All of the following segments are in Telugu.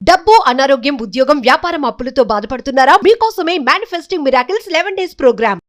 డబ్బు, అనారోగ్యం, ఉద్యోగం, వ్యాపారం అప్పులతో బాధపడుతున్నారా? మీకోసమే మేనిఫెస్టింగ్ మిరాకిల్స్ 11 days ప్రోగ్రామ్.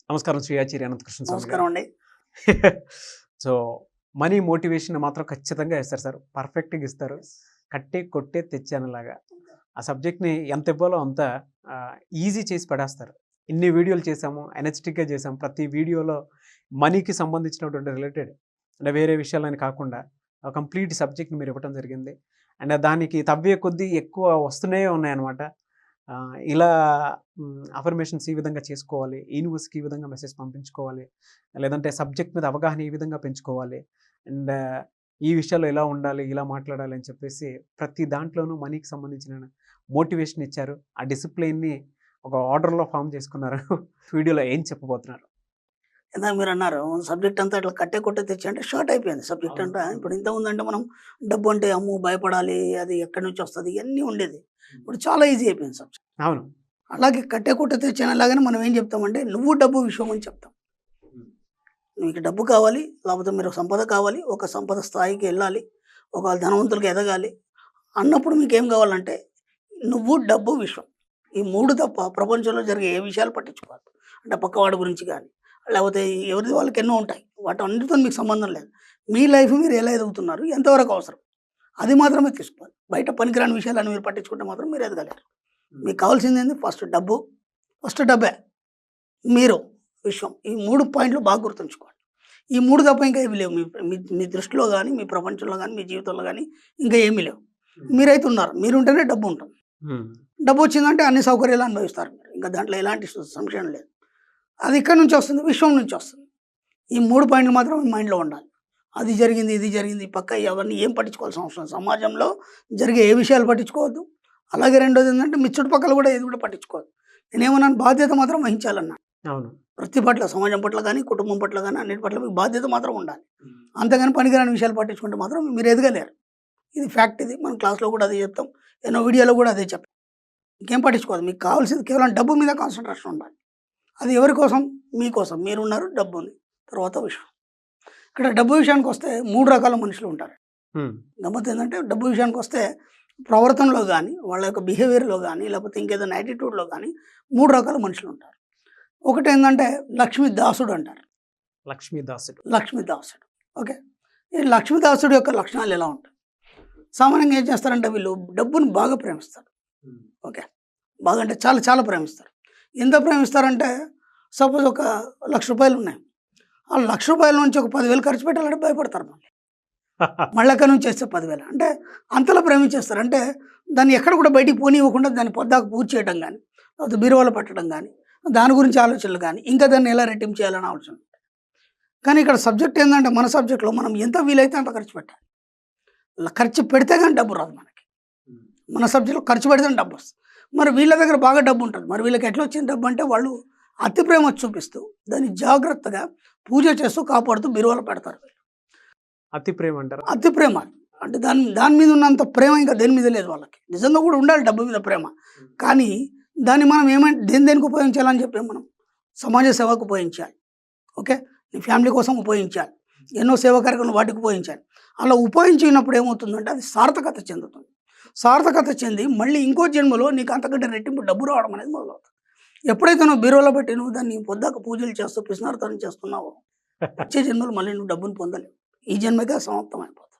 నమస్కారం శ్రీ ఆచార్య అనంతకృష్ణ స్వామి గారు. నమస్కారం అండి. సో మనీ మోటివేషన్ మాత్రం ఖచ్చితంగా ఇస్తారు సార్, పర్ఫెక్ట్గా ఇస్తారు. కట్టే కొట్టే తెచ్చానలాగా ఆ సబ్జెక్ట్ని ఎంత ఇవ్వాలో అంత ఈజీ చేసి పడేస్తారు. ఇన్ని వీడియోలు చేసాము, ఎనర్జెటిక్గా చేసాము. ప్రతి వీడియోలో మనీకి సంబంధించినటువంటి రిలేటెడ్ అంటే వేరే విషయాలని కాకుండా కంప్లీట్ సబ్జెక్ట్ని మీరు ఇవ్వటం జరిగింది. అండ్ దానికి తవ్వే కొద్దీ ఎక్కువ వస్తూనే ఉన్నాయన్నమాట. ఇలా అఫర్మేషన్స్ ఈ విధంగా చేసుకోవాలి, యూనివర్స్కి ఈ విధంగా మెసేజ్ పంపించుకోవాలి, లేదంటే సబ్జెక్ట్ మీద అవగాహన ఈ విధంగా పెంచుకోవాలి, అండ్ ఈ విషయాల్లో ఇలా ఉండాలి, ఇలా మాట్లాడాలి అని చెప్పేసి ప్రతి దాంట్లోనూ మనీకి సంబంధించిన మోటివేషన్ ఇచ్చారు. ఆ డిసిప్లిన్ని ఒక ఆర్డర్లో ఫామ్ చేసుకున్నారు. వీడియోలో ఏం చెప్పబోతున్నారు? ఇందాక మీరు అన్నారు సబ్జెక్ట్ అంతా ఇట్లా కట్టే కొట్టే తెచ్చి అంటే షార్ట్ అయిపోయింది సబ్జెక్ట్ అంతా. ఇప్పుడు ఇంత ఉందంటే మనం డబ్బు అంటే అమ్ము భయపడాలి, అది ఎక్కడి నుంచి వస్తుంది, ఇవన్నీ ఉండేది. ఇప్పుడు చాలా ఈజీ అయిపోయింది సబ్జెక్ట్. అవును, అలాగే కట్టే కొట్టే తెచ్చాను. అలాగనే మనం ఏం చెప్తామంటే నువ్వు డబ్బు విషయం అని చెప్తాం. మీకు డబ్బు కావాలి, లేకపోతే మీరు సంపద కావాలి, ఒక సంపద స్థాయికి వెళ్ళాలి, ఒక ధనవంతులకి ఎదగాలి అన్నప్పుడు మీకు ఏం కావాలంటే నువ్వు డబ్బు విషయం, ఈ మూడు తప్ప ప్రపంచంలో జరిగే ఏ విషయాలు పట్టించుకోవాలి. అంటే పక్కవాడి గురించి కానీ లేకపోతే ఎవరిది వాళ్ళకి ఎన్నో ఉంటాయి, వాటి అన్నిటితో మీకు సంబంధం లేదు. మీ లైఫ్ మీరు ఎలా ఎదుగుతున్నారు, ఎంతవరకు అవసరం, అది మాత్రమే తీసుకోవాలి. బయట పనికిరాని విషయాలను మీరు పట్టించుకుంటే మాత్రం మీరు ఎదగలేరు. మీకు కావాల్సింది ఏంది? ఫస్ట్ డబ్బు, ఫస్ట్ డబ్బే, మీరు విషయం. ఈ 3 పాయింట్లు బాగా గుర్తుంచుకోండి. ఈ 3 తప్ప ఇంకా ఏమి లేవు మీ దృష్టిలో కానీ, మీ ప్రపంచంలో కానీ, మీ జీవితంలో కానీ ఇంకా ఏమీ లేవు. మీరైతే ఉన్నారు, మీరు ఉంటేనే డబ్బు ఉంటుంది. డబ్బు వచ్చిందంటే అన్ని సౌకర్యాలు అనుభవిస్తారు మీరు, ఇంకా దాంట్లో ఎలాంటి సంశయం లేదు. అది ఇక్కడ నుంచి వస్తుంది, విశ్వం నుంచి వస్తుంది. ఈ 3 పాయింట్లు మాత్రం మీ మైండ్లో ఉండాలి. అది జరిగింది, ఇది జరిగింది, పక్క అవన్నీ ఏం పట్టించుకోవాల్సిన అవసరం. సమాజంలో జరిగే ఏ విషయాలు పట్టించుకోవద్దు. అలాగే రెండోది ఏంటంటే మీ చుట్టుపక్కల కూడా ఏది కూడా పట్టించుకోవద్దు. నేనేమన్నాను, బాధ్యత మాత్రం వహించాలన్నా. అవును, ప్రతి పట్ల, సమాజం పట్ల కానీ, కుటుంబం పట్ల కానీ, అన్నిటి పట్ల మీకు బాధ్యత మాత్రం ఉండాలి. అంతేగాని పనికిరాని విషయాలు పట్టించుకుంటే మాత్రం మీరు ఎదగలేరు. ఇది ఫ్యాక్ట్. ఇది మన క్లాస్లో కూడా అదే చెప్తాం, ఎన్నో వీడియోలో కూడా అదే చెప్తాం. ఇంకేం పట్టించుకోవద్దు. మీకు కావాల్సింది కేవలం డబ్బు మీద కాన్సన్ట్రేషన్ ఉండాలి. అది ఎవరి కోసం? మీకోసం. మీరున్నారు, డబ్బు ఉంది, తర్వాత విషయం. ఇక్కడ డబ్బు విషయానికి వస్తే 3 రకాల మనుషులు ఉంటారు. గమ్మత్ ఏంటంటే డబ్బు విషయానికి వస్తే ప్రవర్తనలో కానీ, వాళ్ళ యొక్క బిహేవియర్లో కానీ, లేకపోతే ఇంకేదైనా యాటిట్యూడ్లో కానీ 3 రకాల మనుషులు ఉంటారు. ఒకటి ఏంటంటే లక్ష్మీదాసుడు అంటారు. లక్ష్మీదాసుడు. ఓకే, ఈ లక్ష్మీదాసుడు యొక్క లక్షణాలు ఎలా ఉంటాయి? సామాన్యంగా ఏం చేస్తారంటే వీళ్ళు డబ్బును బాగా ప్రేమిస్తారు. ఓకే, బాగా అంటే చాలా చాలా ప్రేమిస్తారు. ఎంత ప్రేమిస్తారంటే సపోజ్ ఒక ₹1,00,000 ఉన్నాయి, ఆ ₹1,00,000 నుంచి ఒక 10,000 ఖర్చు పెట్టాలంటే భయపడతారు. మళ్ళీ ఎక్కడి నుంచి చేస్తే 10,000 అంటే అంతలా ప్రేమించేస్తారు. అంటే దాన్ని ఎక్కడ కూడా బయటికి పోనివ్వకుండా దాన్ని పొద్దాకు పూర్తి చేయడం కానీ, లేకపోతే బీరువాలో పెట్టడం కానీ, దాని గురించి ఆలోచనలు కానీ, ఇంకా దాన్ని ఎలా రెట్టింపు చేయాలని ఆలోచన. కానీ ఇక్కడ సబ్జెక్ట్ ఏంటంటే మన సబ్జెక్ట్లో మనం ఎంత వీలైతే అంత ఖర్చు పెట్టాలి. ఖర్చు పెడితే కానీ డబ్బు రాదు మనకి. మన సబ్జెక్ట్లో ఖర్చు పెడితే డబ్బు వస్తుంది. మరి వీళ్ళ దగ్గర బాగా డబ్బు ఉంటుంది. మరి వీళ్ళకి ఎట్లా వచ్చిన డబ్బు అంటే వాళ్ళు అతి ప్రేమ చూపిస్తూ దాన్ని జాగ్రత్తగా పూజ చేస్తూ కాపాడుతూ బీరువాలో పెడతారు. అతి ప్రేమ అంటారు. అతి ప్రేమ అంటే దాని మీద ఉన్నంత ప్రేమ ఇంకా దేని మీద లేదు వాళ్ళకి. నిజంగా కూడా ఉండాలి డబ్బు మీద ప్రేమ, కానీ దాన్ని మనం ఏమంటే దేనికి ఉపయోగించాలని చెప్పి మనం సమాజ సేవకు ఉపయోగించాలి. ఓకే, నీ ఫ్యామిలీ కోసం ఉపయోగించాలి, ఎన్నో సేవా కార్యక్రమాలు వాటికి ఉపయోగించాలి. అలా ఉపయోగించినప్పుడు ఏమవుతుందంటే అది సార్థకత చెందుతుంది. సార్థకత చెంది మళ్ళీ ఇంకో జన్మలో నీకు అంతకంటే రెట్టింపు డబ్బు రావడం అనేది మొదలవుతుంది. ఎప్పుడైతే నువ్వు బీరువాలో పెట్టి నువ్వు దాన్ని పొద్దాక పూజలు చేస్తూ పిసినార్తనం చేస్తున్నావో వచ్చే జన్మలో మళ్ళీ నువ్వు డబ్బును పొందలేవు. ఈ జన్మకే సమాప్తం అయిపోతుంది.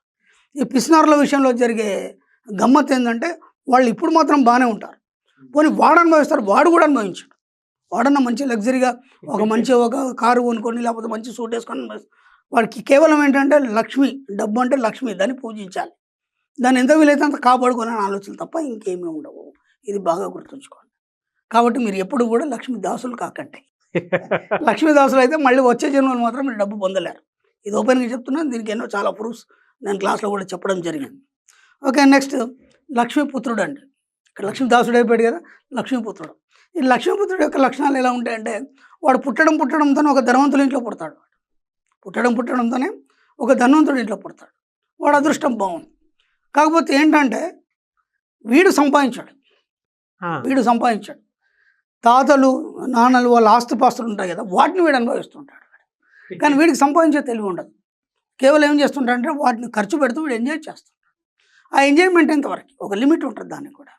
ఈ పిసినారుల విషయంలో జరిగే గమ్మత్ ఏంటంటే వాళ్ళు ఇప్పుడు మాత్రం బాగానే ఉంటారు, పోనీ వాడు అనుభవిస్తారు, వాడు కూడా అనుభవించాడు. వాడన్నా మంచి లగ్జరీగా ఒక కారు కొనుక్కొని లేకపోతే మంచి సూట్ వేసుకొని అనుభవిస్తారు. వాడికి కేవలం ఏంటంటే లక్ష్మి, డబ్బు అంటే లక్ష్మి, దాన్ని పూజించాలి, దాన్ని ఎంత వీలైతే అంత కాపాడుకోవాలని ఆలోచనలు తప్ప ఇంకేమీ ఉండవు. ఇది బాగా గుర్తుంచుకోండి. కాబట్టి మీరు ఎప్పుడు కూడా లక్ష్మీదాసులు కాకండి. లక్ష్మీదాసులు అయితే మళ్ళీ వచ్చే జన్మలు మాత్రం మీరు డబ్బు పొందలేరు. ఇది ఓపెన్గా చెప్తున్నాను. దీనికి ఎన్నో చాలా ప్రూఫ్స్ నేను క్లాస్లో కూడా చెప్పడం జరిగింది. ఓకే, నెక్స్ట్ లక్ష్మీపుత్రుడు అండి. ఇక్కడ లక్ష్మీదాసుడు అయిపోయాడు కదా, లక్ష్మీపుత్రుడు. ఈ లక్ష్మీపుత్రుడు యొక్క లక్షణాలు ఎలా ఉంటాయంటే వాడు పుట్టడంతోనే ఒక ధనవంతుల ఇంట్లో పుడతాడు. పుట్టడంతోనే ఒక ధనవంతుడి ఇంట్లో పుడతాడు. వాడు అదృష్టం బాగుంది. కాకపోతే ఏంటంటే వీడు సంపాదించాడు. తాతలు నాన్నలు వాళ్ళ ఆస్తిపాస్తులు ఉంటాయి కదా, వాటిని వీడు అనుభవిస్తుంటాడు. కానీ వీడికి సంపాదించే తెలివి ఉండదు. కేవలం ఏం చేస్తుంటారంటే వాటిని ఖర్చు పెడుతూ వీడు ఎంజాయ్ చేస్తుంటాడు. ఆ ఎంజాయ్మెంట్ ఎంతవరకు, ఒక లిమిట్ ఉంటుంది దానికి కూడా.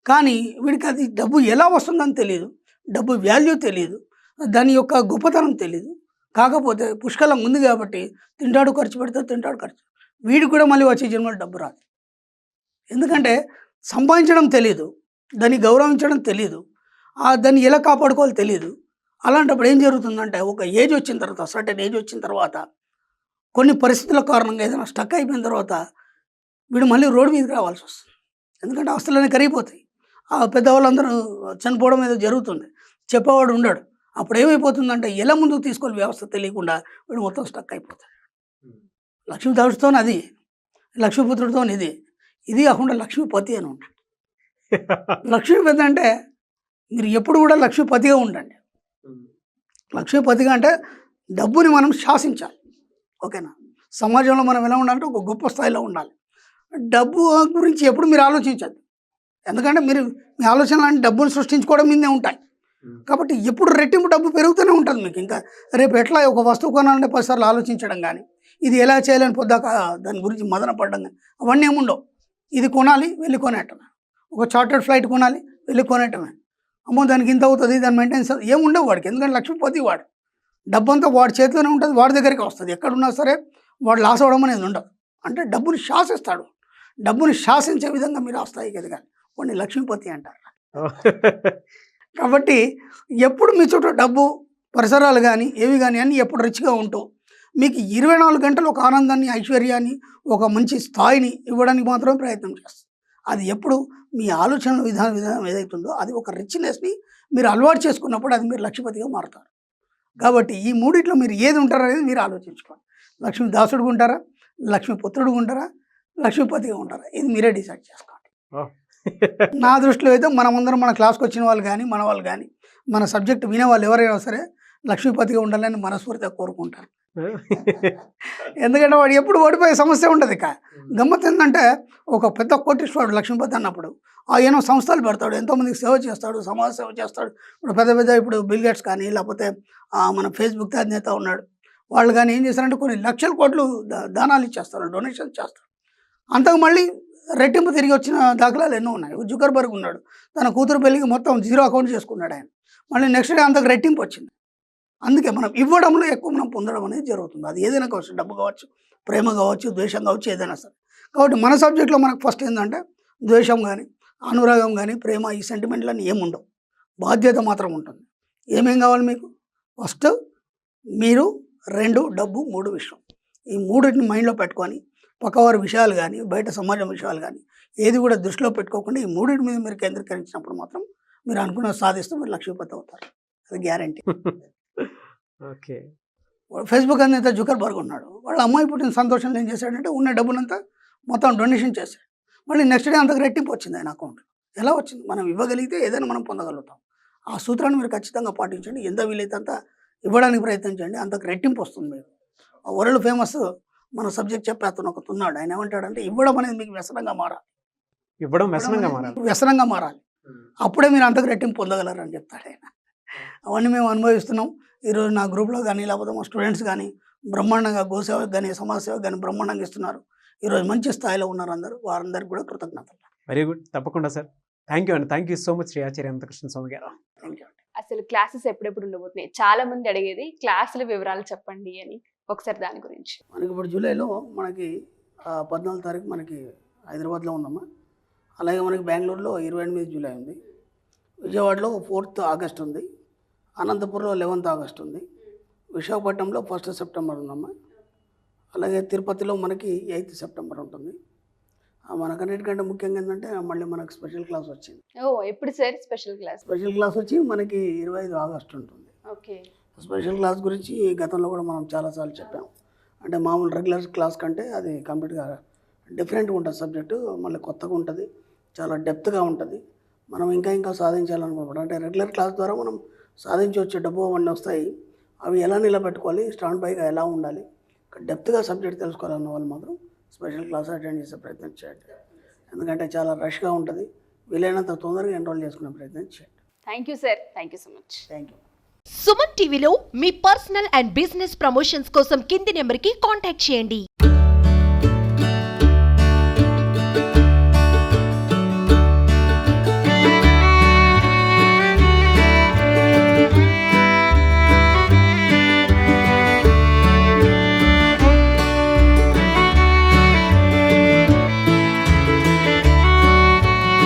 కానీ వీడికి అది డబ్బు ఎలా వస్తుందని తెలియదు, డబ్బు వాల్యూ తెలియదు, దాని యొక్క గొప్పతనం తెలియదు. కాకపోతే పుష్కలంగా ఉంది కాబట్టి తింటాడు, ఖర్చు పెడతాడు, తింటాడు, ఖర్చు. వీడికి కూడా మళ్ళీ వచ్చే జన్మలో డబ్బు రాదు. ఎందుకంటే సంపాదించడం తెలియదు, దాన్ని గౌరవించడం తెలియదు, దాన్ని ఎలా కాపాడుకోవాలో తెలియదు. అలాంటప్పుడు ఏం జరుగుతుందంటే ఒక ఏజ్ వచ్చిన తర్వాత, సర్టెన్ ఏజ్ వచ్చిన తర్వాత, కొన్ని పరిస్థితుల కారణంగా ఏదైనా స్టక్ అయిపోయిన తర్వాత వీడు మళ్ళీ రోడ్డు మీదకి రావాల్సి వస్తుంది. ఎందుకంటే ఆస్తులన్నీ కరిగిపోతాయి, ఆ పెద్దవాళ్ళందరూ చనిపోవడం ఏదో జరుగుతుంది, చెప్పేవాడు ఉండడు. అప్పుడు ఏమైపోతుందంటే ఎలా ముందుకు తీసుకోవాలి వ్యవస్థ తెలియకుండా వీడు మొత్తం స్టక్ అయిపోతాడు. లక్ష్మీ దాసుతో అది, లక్ష్మీపుత్రుడితో ఇది కాకుండా లక్ష్మీపతి అని ఉంటాడు. లక్ష్మీపతి అంటే మీరు ఎప్పుడు కూడా లక్ష్మీపతిగా ఉండండి. లక్ష్మీపతిగా అంటే డబ్బుని మనం శాసించాలి. ఓకేనా? సమాజంలో మనం ఎలా ఉండాలంటే ఒక గొప్ప స్థాయిలో ఉండాలి. డబ్బు గురించి ఎప్పుడు మీరు ఆలోచించద్దు. ఎందుకంటే మీరు మీ ఆలోచనలు అంటే డబ్బును సృష్టించుకోవడం మీదే ఉంటాయి. కాబట్టి ఎప్పుడు రెట్టింపు డబ్బు పెరుగుతూనే ఉంటుంది మీకు. ఇంకా రేపు ఎట్లా ఒక వస్తువు కొనాలంటే 10 సార్లు ఆలోచించడం కానీ, ఇది ఎలా చేయాలని పొద్దాక దాని గురించి మదన పడడం కానీ అవన్నీ ఏముండవు. ఇది కొనాలి, వెళ్ళి కొనేటమే. ఒక చార్టర్డ్ ఫ్లైట్ కొనాలి, వెళ్ళి కొనేటమే. అమ్మో దానికి ఇంత అవుతుంది, దాని మెయింటెనెన్స్ ఏముండవు వాడికి. ఎందుకంటే లక్ష్మీపతి వాడు, డబ్బంతా వాడి చేతిలోనే ఉంటుంది, వాడి దగ్గరికి వస్తుంది. ఎక్కడున్నా సరే వాడు లాస్ అవ్వడం అనేది ఉండదు. అంటే డబ్బుని శాసిస్తాడు. డబ్బుని శాసించే విధంగా మీరు ఆ స్థాయికి ఎదగాలి. వాడిని లక్ష్మీపతి అంటారు. కాబట్టి ఎప్పుడు మీ చుట్టూ డబ్బు, పరిసరాలు కానీ ఏవి కానీ అన్నీ ఎప్పుడు రిచ్గా ఉంటూ మీకు 24 గంటలు ఒక ఆనందాన్ని, ఐశ్వర్యాన్ని, ఒక మంచి స్థాయిని ఇవ్వడానికి మాత్రమే ప్రయత్నం చేస్తుంది. అది ఎప్పుడు మీ ఆలోచనల విధానం ఏదైతుందో అది ఒక రిచ్నెస్ని మీరు అలవాటు చేసుకున్నప్పుడు అది మీరు లక్ష్మీపతిగా మారుతారు. కాబట్టి ఈ మూడిట్లో మీరు ఏది ఉంటారో అనేది మీరు ఆలోచించుకోండి. లక్ష్మీ దాసుడుగా ఉంటారా, లక్ష్మీపుత్రుడుగా ఉంటారా, లక్ష్మీపతిగా ఉంటారా, ఇది మీరే డిసైడ్ చేసుకోండి. నా దృష్టిలో అయితే మనమందరం మన క్లాస్కి వచ్చిన వాళ్ళు కానీ, మన వాళ్ళు కానీ, మన సబ్జెక్ట్ వినే వాళ్ళు ఎవరైనా సరే లక్ష్మీపతిగా ఉండాలని మనస్ఫూర్తిగా కోరుకుంటారు. ఎందుకంటే వాడు ఎప్పుడు ఓడిపోయే సమస్య ఉండదు. ఇక గమ్మత్ ఏంటంటే ఒక పెద్ద కోటీశ్వరుడు లక్ష్మీపతి అన్నప్పుడు ఎన్నో సంస్థలు పెడతాడు, ఎంతోమందికి సేవ చేస్తాడు, సమాజ సేవ చేస్తాడు. ఇప్పుడు బిల్ గేట్స్ కానీ, లేకపోతే మన ఫేస్బుక్ అధినేత ఉన్నాడు, వాళ్ళు కానీ ఏం చేస్తారంటే కొన్ని లక్షల కోట్లు దానాలు ఇచ్చేస్తారు, డొనేషన్ చేస్తారు. అంతకు మళ్ళీ రెట్టింపు తిరిగి వచ్చిన దాఖలాలు ఎన్నో ఉన్నాయి. జుకర్బర్గ్ ఉన్నాడు, తన కూతురు పెళ్ళికి మొత్తం 0 అకౌంట్ చేసుకున్నాడు ఆయన. మళ్ళీ నెక్స్ట్ డే అంతకు రెట్టింపు వచ్చింది. అందుకే మనం ఇవ్వడంలో ఎక్కువ మనం పొందడం అనేది జరుగుతుంది. అది ఏదైనా కావచ్చు, డబ్బు కావచ్చు, ప్రేమ కావచ్చు, ద్వేషం కావచ్చు, ఏదైనా సరే. కాబట్టి మన సబ్జెక్ట్లో మనకు ఫస్ట్ ఏంటంటే ద్వేషం కానీ, అనురాగం కానీ, ప్రేమ, ఈ సెంటిమెంట్లన్నీ ఏముండవు. బాధ్యత మాత్రం ఉంటుంది. ఏమేం కావాలి మీకు? ఫస్ట్ మీరు, 2 డబ్బు, 3 విషయం. ఈ మూడింటిని మైండ్లో పెట్టుకొని పక్కవారి విషయాలు కానీ, బయట సమాజం విషయాలు కానీ ఏది కూడా దృష్టిలో పెట్టుకోకుండా ఈ మూడింటి మీద మీరు కేంద్రీకరించినప్పుడు మాత్రం మీరు అనుకున్న సాధిస్తూ మీరు లక్ష్మీపతి అవుతారు. అది గ్యారంటీ. ఓకే. ఫేస్బుక్ అధినేత జుకర్బర్గ్ ఉన్నాడు, వాళ్ళ అమ్మాయి పుట్టిన సంతోషంలో ఏం చేశాడంటే ఉన్న డబ్బునంతా మొత్తం డొనేషన్ చేశాడు. మళ్ళీ నెక్స్ట్ డే అంతకు రెట్టింపు వచ్చింది ఆయన అకౌంట్లో. ఎలా వచ్చింది? మనం ఇవ్వగలిగితే ఏదైనా మనం పొందగలుగుతాం. ఆ సూత్రాన్ని మీరు ఖచ్చితంగా పాటించండి. ఎంత వీలైతే అంత ఇవ్వడానికి ప్రయత్నించండి, అంతకు రెట్టింపు వస్తుంది. మీరు వరల్డ్ ఫేమస్ మన సబ్జెక్ట్ చెప్పే అతను ఒకతున్నాడు, ఆయన ఏమంటాడంటే ఇవ్వడం అనేది మీకు వ్యసనంగా మారాలి. ఇవ్వడం వ్యసనంగా మారాలి, అప్పుడే మీరు అంతకు రెట్టింపు పొందగలరు అని చెప్తాడు ఆయన. అవన్నీ మేము అనుభవిస్తున్నాం. ఈరోజు నా గ్రూప్లో కానీ, లేకపోతే మా స్టూడెంట్స్ కానీ బ్రహ్మాండంగా గోసేవకు కానీ, సమాజ సేవకు కానీ బ్రహ్మాండంగా ఇస్తున్నారు. ఈరోజు మంచి స్థాయిలో ఉన్నారు అందరూ. వారందరికీ కూడా కృతజ్ఞతలు. Very good. తప్పకుండా సార్. థ్యాంక్ యూ అండి. Thank you so much Shri Acharya Anantakrishna Swami గారు. Thank you. అసలు క్లాసెస్ ఎప్పుడెప్పుడు ఉండబోతున్నాయి? చాలా మంది అడిగేది క్లాసుల వివరాలు చెప్పండి అని. ఒకసారి దాని గురించి. మనకి ఇప్పుడు జూలైలో మనకి 14వ తారీఖు మనకి హైదరాబాద్లో ఉందమ్మా. అలాగే మనకి బెంగళూరులో 28 జూలై ఉంది, విజయవాడలో 4th ఆగస్ట్ ఉంది, అనంతపురంలో 11th ఆగస్ట్ ఉంది, విశాఖపట్నంలో 1st సెప్టెంబర్ ఉందమ్మా. అలాగే తిరుపతిలో మనకి 8th సెప్టెంబర్ ఉంటుంది. మనకన్నిటికంటే ముఖ్యంగా ఏంటంటే మళ్ళీ మనకు స్పెషల్ క్లాస్ వచ్చింది. ఎప్పుడు sir special class? Special class వచ్చి మనకి 25 ఆగస్ట్ ఉంటుంది. ఓకే. స్పెషల్ క్లాస్ గురించి గతంలో కూడా మనం చాలాసార్లు చెప్పాం. అంటే మామూలు రెగ్యులర్ క్లాస్ కంటే అది కంప్లీట్గా డిఫరెంట్గా ఉంటుంది సబ్జెక్టు, మళ్ళీ కొత్తగా ఉంటుంది, చాలా డెప్త్గా ఉంటుంది. మనం ఇంకా సాధించాలనుకుంటున్నాం. అంటే రెగ్యులర్ క్లాస్ ద్వారా మనం సాధించవచ్చు, డబ్బు అవన్నీ వస్తాయి. అవి ఎలా నిలబెట్టుకోవాలి, స్టాండ్ బైగా ఎలా ఉండాలి, డెప్త్గా సబ్జెక్ట్ తెలుసుకోవాలన్న వాళ్ళు మాత్రం స్పెషల్ క్లాస్ అటెండ్ చేసే ప్రయత్నం చేయండి. ఎందుకంటే చాలా రష్గా ఉంటుంది. వీలైనంత తొందరగా ఎన్రోల్ చేసుకునే ప్రయత్నం చేయండి. Thank you sir. Thank you so much. Thank you. Suman టీవీలో మీ పర్సనల్ అండ్ బిజినెస్ ప్రమోషన్స్ కోసం కింది నెంబర్కి కాంటాక్ట్ చేయండి.